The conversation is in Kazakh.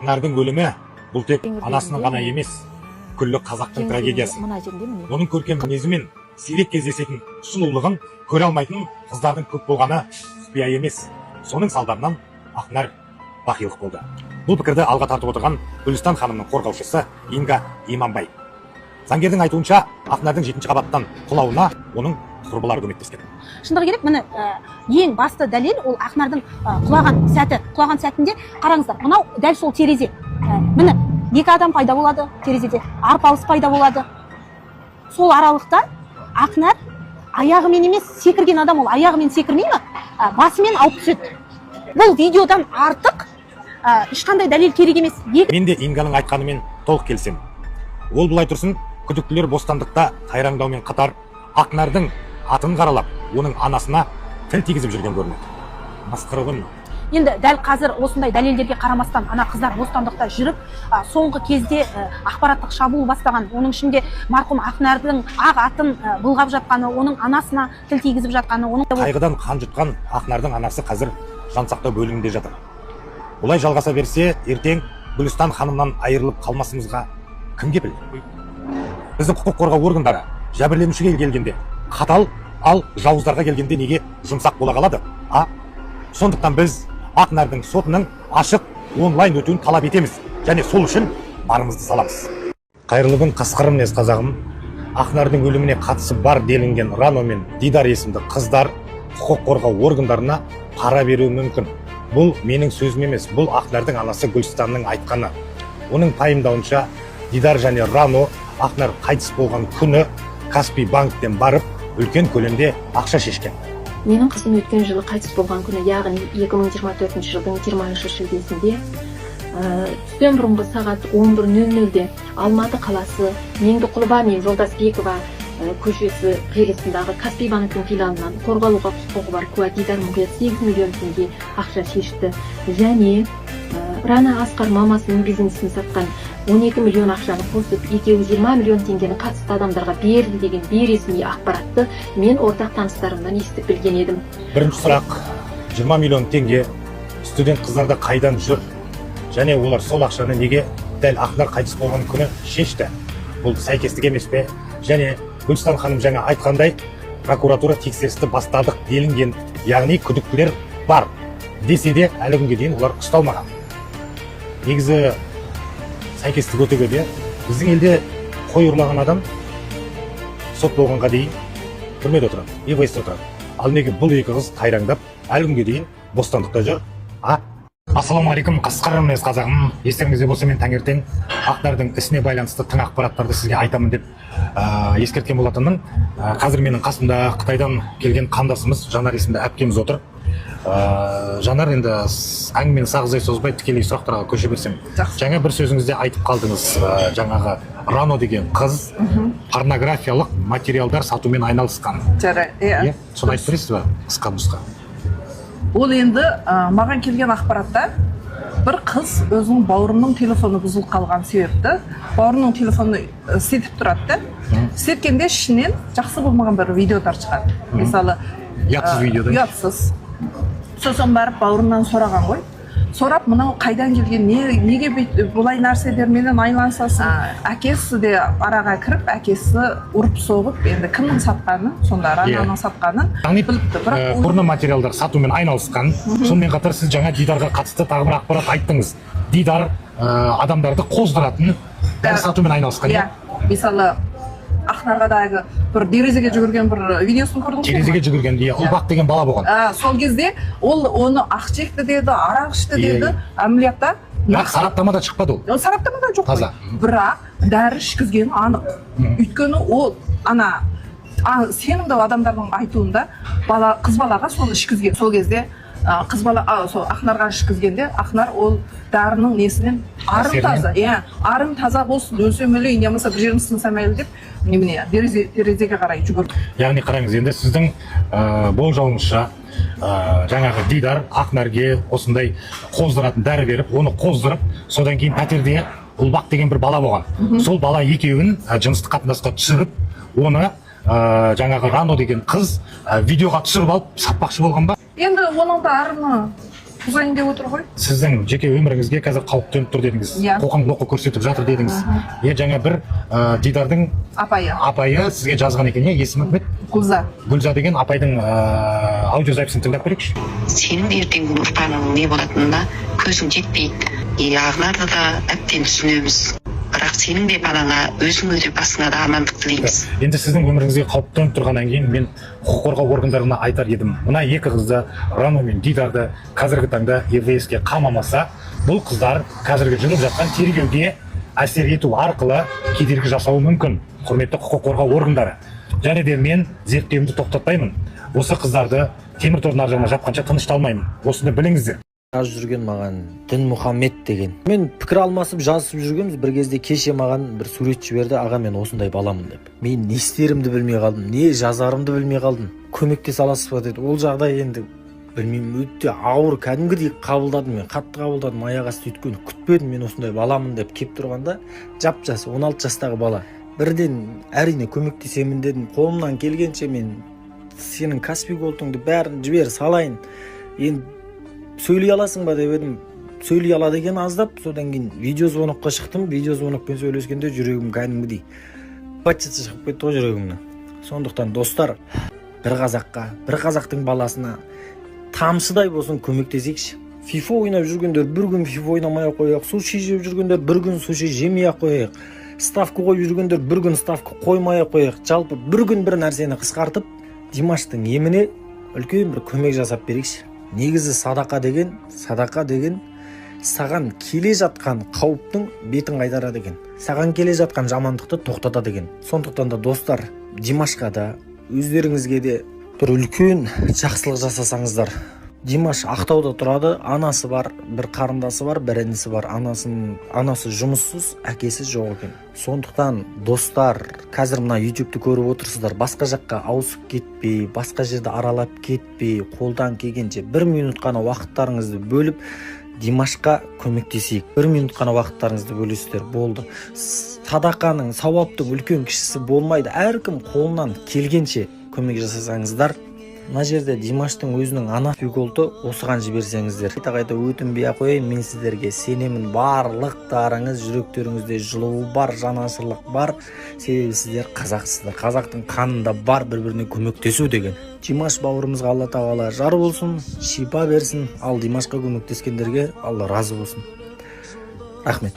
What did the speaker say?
Ақнардың өлімі бұл тек анасының ғана емес, күллі қазақтың трагедиясы. Оның көркем мінезі мен сирек кездесетін сұлулығын көре алмайтын қыздардың көп болғаны құпия емес. Соның салдарынан Ақнар бақилық болды. Бұл пікірді алға тартып отырған Гүлстан ханымның қорғаушысы Инга Иманбай. Заңгердің айтуынша, Ақнардың 7-ші қабаттан құлауына оның құрбылары көмектескен. Шындығы керек, міне ең басты дәлел ол Ақнардың құлаған сәтінде қараңыздар, мынау дәл сол терезе. Міне екі адам пайда болады терезеде, арпалыс пайда болады. Сол аралықта Ақнар аяғымен емес, секірген адам ол аяғымен секірмей ме, басымен ауып түседі. Бұл видеодан артық ешқандай дәлел керек емес. Мен де Инганың айтқанымен толық келісемін. Ол былай тұрсын, күдіктілер бостандықта қайраңдаумен қатар Ақнардың атын қаралап, оның анасына тіл тигізіп жүрген көрінеді. Масқара ғой. Енді дәл қазір осындай дәлелдерге қарамастан ана қыздар бостандықта жүріп, соңғы кезде ақпараттық шабуыл бастаған, оның ішінде марқұм Ақнардың ақ атын былғап жатқаны, оның анасына тіл тигізіп жатқаны, оның қайғыдан қан жұтқан Ақнардың анасы қазір жансақтау бөлімінде жатыр. Бұлай жалғаса берсе, ертең Гүлстан ханымнан айырылып қалмасымызға кім кепіл? Біздің құқық қорғау органдары жәбірленушіге келгенде қатал, ал жауыздарға келгенде неге жұмсақ бола қалады? Сондықтан біз Ақнардың сотының ашық онлайн өтуін талап етеміз, және сол үшін барымызды саламыз. Қайырлы күн, қасқыр мінез қазағым. Ақнардың өліміне қатысы бар делінген Рано мен Дидар есімді қыздар құқық қорғау органдарына пара беруі мүмкін. Бұл менің сөзім емес, бұл Ақнардың анасы Гүлстанның айтқаны. Оның пайымдауынша, Дидар және Рано Ақнар қайтыс болған күні Каспий банктен барып, үлкен көлемде ақша шешкен. Менің қызым өткен жылы қайтыс болған күні, яғни 2024 жылдың 20 шілдесінде түстен бұрынғы сағат 11:00-де Алматы қаласы Меңдіқұлова мен Жолдасбекова көшесі қиылысындағы Каспий банктің филиалынан қорғалуға құқығы бар куә Дидар Мұқият 8 миллион теңге ақша шешті, және Рана Асқар мамасының бизнесін сатқан 12 миллион ақшаны қосып, екеуі 20 миллион теңгені қатысты адамдарға берді деген бейресми ақпаратты мен ортақ таныстарымнан естіп білген едім. Бірінші сұрақ, 20 миллион теңге студент қыздарда қайдан жүр? Және олар сол ақшаны неге дәл Ақнар қайтыс болған күні шешті? Бұл сәйкестік емес пе? Және Гүлстан ханым жаңа айтқандай, прокуратура тексерісті бастадық делінген, яғни күдіктілер бар. Десе де әлі күнге дейін олар ұсталмаған. Негізі сәйкестік өте көп. Біздің елде қой ұрлаған адам сот болғанға дейін түрмеде отырады, ебайсыз отырады. Ал неге бұл екі қыз қайраңдап әлі күнге дейін бостандықта жүр? Ассалаумағалейкум, қасқыр мінез қазағым. Естеріңізде болса, мен таңертең Ақнардың ісіне байланысты тың ақпараттарды сізге айтамын деп ескерткен болатынмын. Қазір менің қасымда Қытайдан келген қандасымыз Жанар есімді әпкеміз отыр. Жанар, енді әңгімені сағыздай созбай тікелей сұрақтарға көше берсем. Жаңа бір сөзіңізде айтып қалдыңыз, жаңағы Рано деген қыз порнографиялық материалдар сатумен айналысқан. Соны айтып бересіз бе? Қысқа нұсқа. Ол енді маған келген ақпаратта бір қыз өзінің бауырының телефоны бұзылып қалған себепті бауырының телефоны істетіп тұрады. Істеткенде ішінен жақсы болмаған бір видеолар шығады. Мысалы, ұятсыз видео. Ұятсыз. Сосын барып бауырынан сұраған ғой. Сорап, мынау қайдан келген, неге бұлай нәрселерменен айлансасын? Әкесі де араға кіріп, әкесі ұрып соғып, енді кімнің сатқаны, сонда Рананың сатқанын біліпті. Порно материалдар сатумен айналысқан. Сонымен қатар сіз жаңа Дидарға қатысты тағы бір ақпарат айттыңыз. Дидар адамдарды қоздыратын сатумен айналысқан. Мысалы, Ақнарғадағы бір терезеге жүгірген бір видеосын көрдіңіз? Терезеге жүгірген, ұлбақ деген бала болған. Сол кезде ол оны ақ жекті деді, арақ ішті деді, әмілиятта. Бірақ сараптамада шықпады ол. Сараптамада жоқ қой. Бірақ дәрі ішкізген анық. Өйткені ол сенімді адамдардың айтуында қыз балаға соны ішкізген. Сол кезде қыз бала Ақнарға ішкізгенде, Ақнар ол дәрінің несінен арым таза. Арым таза болсын, өлсем өлейін, немесе бір жерін сынсамайлы деп терезеге қарай жүгірді. Яғни қараңыз, енді сіздің болжауыңызша жаңағы Дидар Ақнарға осындай қоздыратын дәрі беріп, оны қоздырып, содан кейін пәтерде ұлбақ деген бір бала болған. Сол бала екеуін жыныстық қатынасқа түсіріп, оны жаңағы Рано деген қыз видеоға түсіріп алып сатпақшы болған ба? Енді оның да арымы бұзайын деп отыр ғой. Сіздің жеке өміріңізге қазір қауіп төніп тұр дедіңіз. Иә. Қоқаң лоқы көрсетіп жатыр дедіңіз. Жаңа бір Дидардың апайы сізге жазған екен, есімі кім еді? Гүлза деген апайдың аудиозаписін тыңдап көрейікші. Сенің ертеңгі ұрпағың не болатынына көзің жетпейді. Ағнарды да әбден түсінеміз. Бірақ сенің де балаңа, өзің өте басыңа да амандық тілейміз. Енді сіздің өміріңізге қауіп төніп тұрғаннан кейін мен құқық қорғау органдарына айтар едім. Мына екі қызды, Рано мен Дидарды қазіргі таңда ЕВС-ке қамамаса, бұл қыздар қазіргі жүріп жатқан тергеуге әсер ету арқылы кедергі жасауы мүмкін. Құрметті құқық қорғау органдары. Және де мен зерттеуімді тоқтатпаймын. Осы қыздарды темір тордың ар жағына жапқанша тынышталмаймын. Осыны біліңіздер. Жазып жүрген маған Дінмұхаммед деген. Мен пікір алмасып жазып жүргенбіз. Бір кезде кеше маған бір сурет жіберді, аға мен осындай баламын деп. Мен не істерімді білмей қалдым, не жазарымды білмей қалдым. Көмектесе аласыз ба деді. Ол жағдай енді білмеймін, өте ауыр, кәдімгідей қабылдадым, мен қатты қабылдадым. Аяқ асты өйткені күтпедім мен осындай баламын деп кеп тұрғанда, жап-жас 16 жастағы бала. Бірден әрине көмектесемін дедім. Қолымнан келгенше мен сенің Каспий голдыңды бәрін жібер салайын. Енді сөйлей аласың ба деп едім. Сөйлей алады екен аздап. Содан кейін видеозвонокқа шықтым. Видеозвонокпен сөйлескенде жүрегім кәдімгідей бачысы шығып кетті ғой жүрегімнен. Сондықтан достар, бір қазаққа, бір қазақтың баласына тамшыдай болсын көмектесейікші. FIFA ойнап жүргендер бір күн FIFA ойнамай қояйық. Суши жеп жүргендер бір күн суши жемей қояйық. Ставка қойып жүргендер бір күн ставка қоймай қояйық. Жалпы бір күн бір нәрсені қысқартып, Димаштың еміне үлкен бір көмек жасап берейікші. Негізі садақа деген саған келе жатқан қауіптің бетін қайтарады екен. Саған келе жатқан жамандықты тоқтатады екен. Сондықтан да достар, Димашқа да өздеріңізге де бір үлкен жақсылық жасасаңыздар. Димаш Ақтауда тұрады, анасы бар, бір қарындасы бар, бір інісі бар. Анасы жұмыссыз, әкесі жоқ екен. Сондықтан достар, қазір мына YouTube-ті көріп отырсыздар, басқа жаққа ауысып кетпей, басқа жерді аралап кетпей, қолдан келгенше 1 минут қана уақыттарыңызды бөліп Димашқа көмектесейік. 1 минут қана уақыттарыңызды бөлесіздер, болды. Садақаның, сауаптың үлкен кішісі болмайды. Әркім қолынан келгенше көмек жасасаңыздар. Мына жерде Димаштың өзінің ана фигурды осыған жіберсеңіздер. Қайта өтінбей қояйын, мен сіздерге сенемін. Барлықтарыңыз жүректеріңізде жылуы бар, жанашырлық бар. Себебі сіздер қазақсыздар. Қазақтың қанында бар бір-біріне көмектесу деген. Димаш бауырымызға Алла тағала жар болсын, шипа берсін. Ал Димашқа көмектескендерге Алла разы болсын. Рахмет.